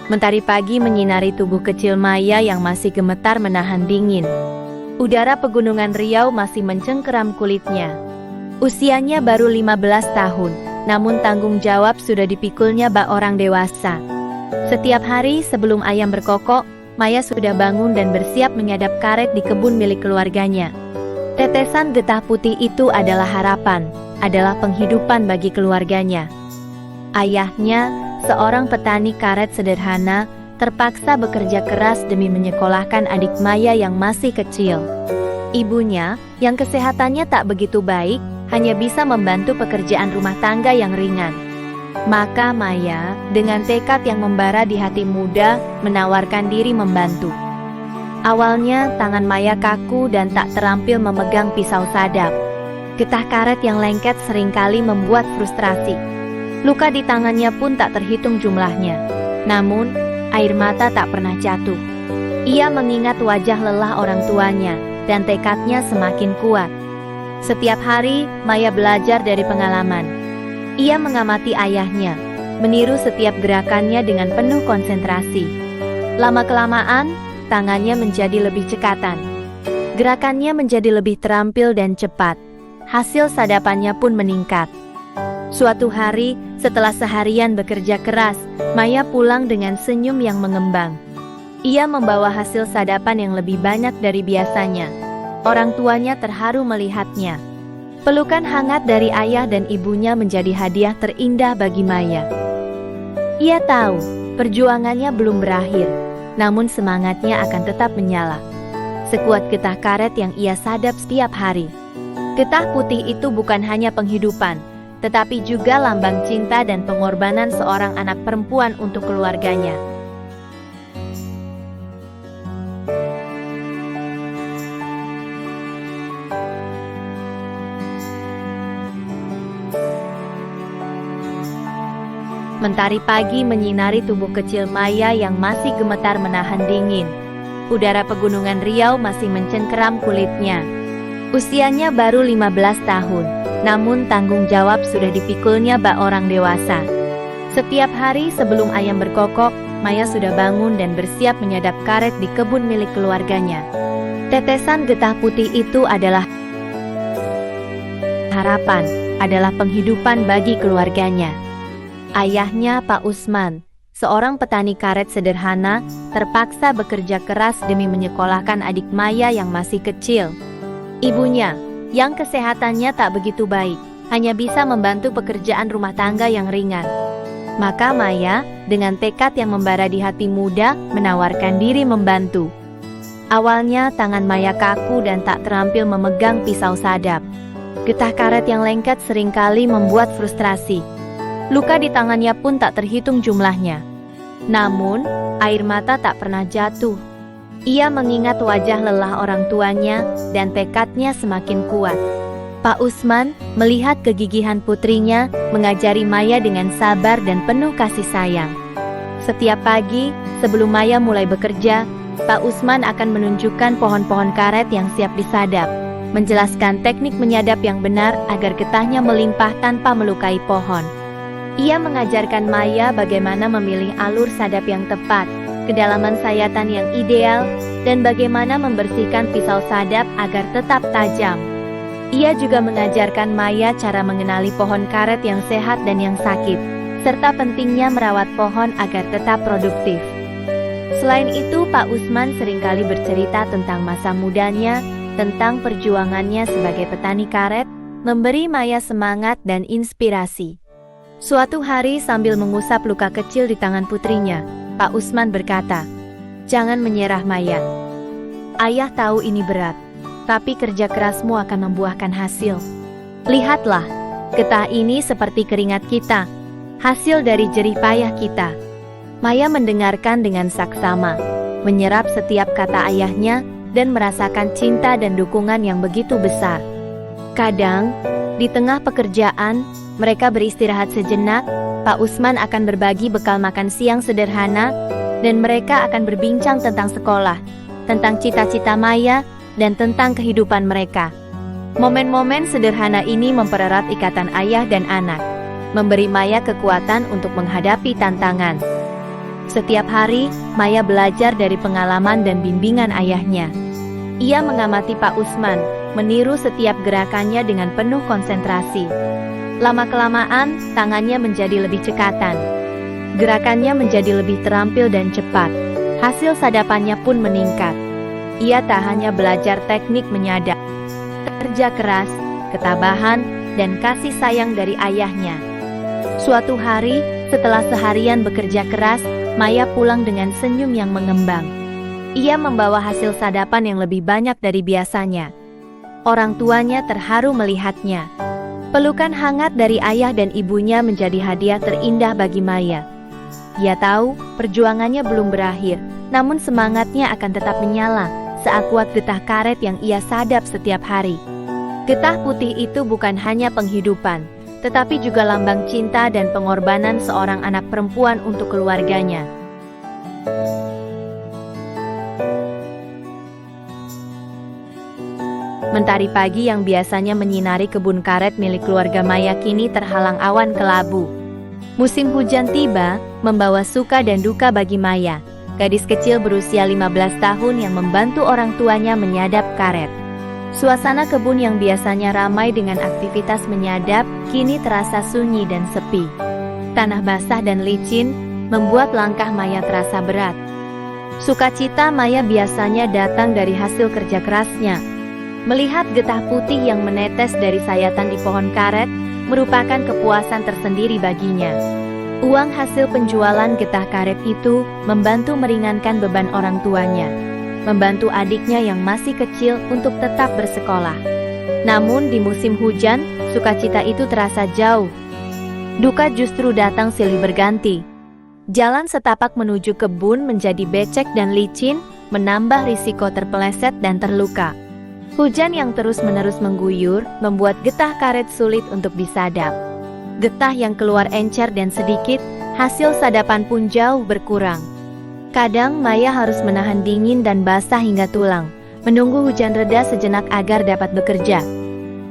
Mentari pagi menyinari tubuh kecil Maya yang masih gemetar menahan dingin. Udara pegunungan Riau masih mencengkeram kulitnya. Usianya baru 15 tahun, namun tanggung jawab sudah dipikulnya bak orang dewasa. Setiap hari sebelum ayam berkokok, Maya sudah bangun dan bersiap menyadap karet di kebun milik keluarganya. Tetesan getah putih itu adalah harapan, adalah penghidupan bagi keluarganya. Ayahnya, seorang petani karet sederhana, terpaksa bekerja keras demi menyekolahkan adik Maya yang masih kecil. Ibunya, yang kesehatannya tak begitu baik, hanya bisa membantu pekerjaan rumah tangga yang ringan. Maka Maya, dengan tekad yang membara di hati muda, menawarkan diri membantu. Awalnya, tangan Maya kaku dan tak terampil memegang pisau sadap. Getah karet yang lengket seringkali membuat frustrasi. Luka di tangannya pun tak terhitung jumlahnya. Namun, air mata tak pernah jatuh. Ia mengingat wajah lelah orang tuanya, dan tekadnya semakin kuat. Setiap hari, Maya belajar dari pengalaman. Ia mengamati ayahnya, meniru setiap gerakannya dengan penuh konsentrasi. Lama-kelamaan, tangannya menjadi lebih cekatan. Gerakannya menjadi lebih terampil dan cepat. Hasil sadapannya pun meningkat. Suatu hari, setelah seharian bekerja keras, Maya pulang dengan senyum yang mengembang. Ia membawa hasil sadapan yang lebih banyak dari biasanya. Orang tuanya terharu melihatnya. Pelukan hangat dari ayah dan ibunya menjadi hadiah terindah bagi Maya. Ia tahu, perjuangannya belum berakhir, namun semangatnya akan tetap menyala. Sekuat getah karet yang ia sadap setiap hari. Getah putih itu bukan hanya penghidupan, tetapi juga lambang cinta dan pengorbanan seorang anak perempuan untuk keluarganya. Mentari pagi menyinari tubuh kecil Maya yang masih gemetar menahan dingin. Udara pegunungan Riau masih mencengkeram kulitnya. Usianya baru 15 tahun, namun tanggung jawab sudah dipikulnya bak orang dewasa. Setiap hari sebelum ayam berkokok, Maya sudah bangun dan bersiap menyadap karet di kebun milik keluarganya. Tetesan getah putih itu adalah harapan, adalah penghidupan bagi keluarganya. Ayahnya, Pak Usman, seorang petani karet sederhana, terpaksa bekerja keras demi menyekolahkan adik Maya yang masih kecil. Ibunya, yang kesehatannya tak begitu baik, hanya bisa membantu pekerjaan rumah tangga yang ringan. Maka Maya, dengan tekad yang membara di hati muda, menawarkan diri membantu. Awalnya tangan Maya kaku dan tak terampil memegang pisau sadap. Getah karet yang lengket seringkali membuat frustrasi. Luka di tangannya pun tak terhitung jumlahnya. Namun, air mata tak pernah jatuh. Ia mengingat wajah lelah orang tuanya, dan tekadnya semakin kuat. Pak Usman, melihat kegigihan putrinya, mengajari Maya dengan sabar dan penuh kasih sayang. Setiap pagi, sebelum Maya mulai bekerja, Pak Usman akan menunjukkan pohon-pohon karet yang siap disadap, menjelaskan teknik menyadap yang benar agar getahnya melimpah tanpa melukai pohon. Ia mengajarkan Maya bagaimana memilih alur sadap yang tepat, kedalaman sayatan yang ideal, dan bagaimana membersihkan pisau sadap agar tetap tajam. Ia juga mengajarkan Maya cara mengenali pohon karet yang sehat dan yang sakit, serta pentingnya merawat pohon agar tetap produktif. Selain itu, Pak Usman seringkali bercerita tentang masa mudanya, tentang perjuangannya sebagai petani karet, memberi Maya semangat dan inspirasi. Suatu hari sambil mengusap luka kecil di tangan putrinya, Pak Usman berkata, "Jangan menyerah Maya. Ayah tahu ini berat, tapi kerja kerasmu akan membuahkan hasil. Lihatlah, getah ini seperti keringat kita, hasil dari jerih payah kita." Maya mendengarkan dengan saksama, menyerap setiap kata ayahnya, dan merasakan cinta dan dukungan yang begitu besar. Kadang, di tengah pekerjaan, mereka beristirahat sejenak. Pak Usman akan berbagi bekal makan siang sederhana, dan mereka akan berbincang tentang sekolah, tentang cita-cita Maya, dan tentang kehidupan mereka. Momen-momen sederhana ini mempererat ikatan ayah dan anak, memberi Maya kekuatan untuk menghadapi tantangan. Setiap hari, Maya belajar dari pengalaman dan bimbingan ayahnya. Ia mengamati Pak Usman, meniru setiap gerakannya dengan penuh konsentrasi. Lama-kelamaan, tangannya menjadi lebih cekatan. Gerakannya menjadi lebih terampil dan cepat. Hasil sadapannya pun meningkat. Ia tak hanya belajar teknik menyadap, kerja keras, ketabahan, dan kasih sayang dari ayahnya. Suatu hari, setelah seharian bekerja keras, Maya pulang dengan senyum yang mengembang. Ia membawa hasil sadapan yang lebih banyak dari biasanya. Orang tuanya terharu melihatnya. Pelukan hangat dari ayah dan ibunya menjadi hadiah terindah bagi Maya. Ia tahu perjuangannya belum berakhir, namun semangatnya akan tetap menyala saat kuat getah karet yang ia sadap setiap hari. Getah putih itu bukan hanya penghidupan, tetapi juga lambang cinta dan pengorbanan seorang anak perempuan untuk keluarganya. Mentari pagi yang biasanya menyinari kebun karet milik keluarga Maya kini terhalang awan kelabu. Musim hujan tiba, membawa suka dan duka bagi Maya, gadis kecil berusia 15 tahun yang membantu orang tuanya menyadap karet. Suasana kebun yang biasanya ramai dengan aktivitas menyadap, kini terasa sunyi dan sepi. Tanah basah dan licin, membuat langkah Maya terasa berat. Sukacita Maya biasanya datang dari hasil kerja kerasnya. Melihat getah putih yang menetes dari sayatan di pohon karet, merupakan kepuasan tersendiri baginya. Uang hasil penjualan getah karet itu, membantu meringankan beban orang tuanya. Membantu adiknya yang masih kecil untuk tetap bersekolah. Namun di musim hujan, sukacita itu terasa jauh. Duka justru datang silih berganti. Jalan setapak menuju kebun menjadi becek dan licin, menambah risiko terpeleset dan terluka. Hujan yang terus-menerus mengguyur, membuat getah karet sulit untuk disadap. Getah yang keluar encer dan sedikit, hasil sadapan pun jauh berkurang. Kadang Maya harus menahan dingin dan basah hingga tulang, menunggu hujan reda sejenak agar dapat bekerja.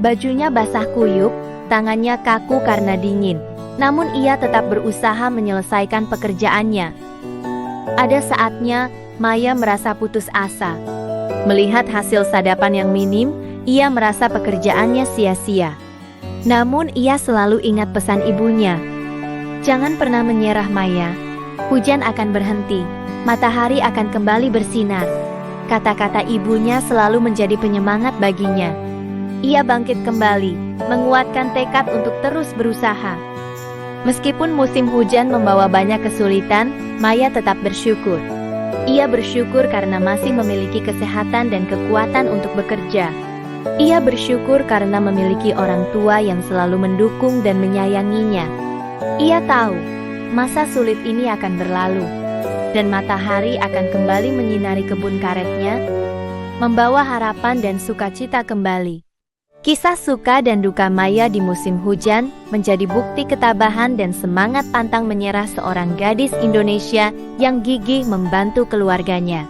Bajunya basah kuyup, tangannya kaku karena dingin, namun ia tetap berusaha menyelesaikan pekerjaannya. Ada saatnya, Maya merasa putus asa. Melihat hasil sadapan yang minim, ia merasa pekerjaannya sia-sia. Namun ia selalu ingat pesan ibunya. Jangan pernah menyerah Maya, hujan akan berhenti. Matahari akan kembali bersinar. Kata-kata ibunya selalu menjadi penyemangat baginya. Ia bangkit kembali, menguatkan tekad untuk terus berusaha. Meskipun musim hujan membawa banyak kesulitan, Maya tetap bersyukur. Ia bersyukur karena masih memiliki kesehatan dan kekuatan untuk bekerja. Ia bersyukur karena memiliki orang tua yang selalu mendukung dan menyayanginya. Ia tahu, masa sulit ini akan berlalu. Dan matahari akan kembali menyinari kebun karetnya, membawa harapan dan sukacita kembali. Kisah suka dan duka Maya di musim hujan menjadi bukti ketabahan dan semangat pantang menyerah seorang gadis Indonesia yang gigih membantu keluarganya.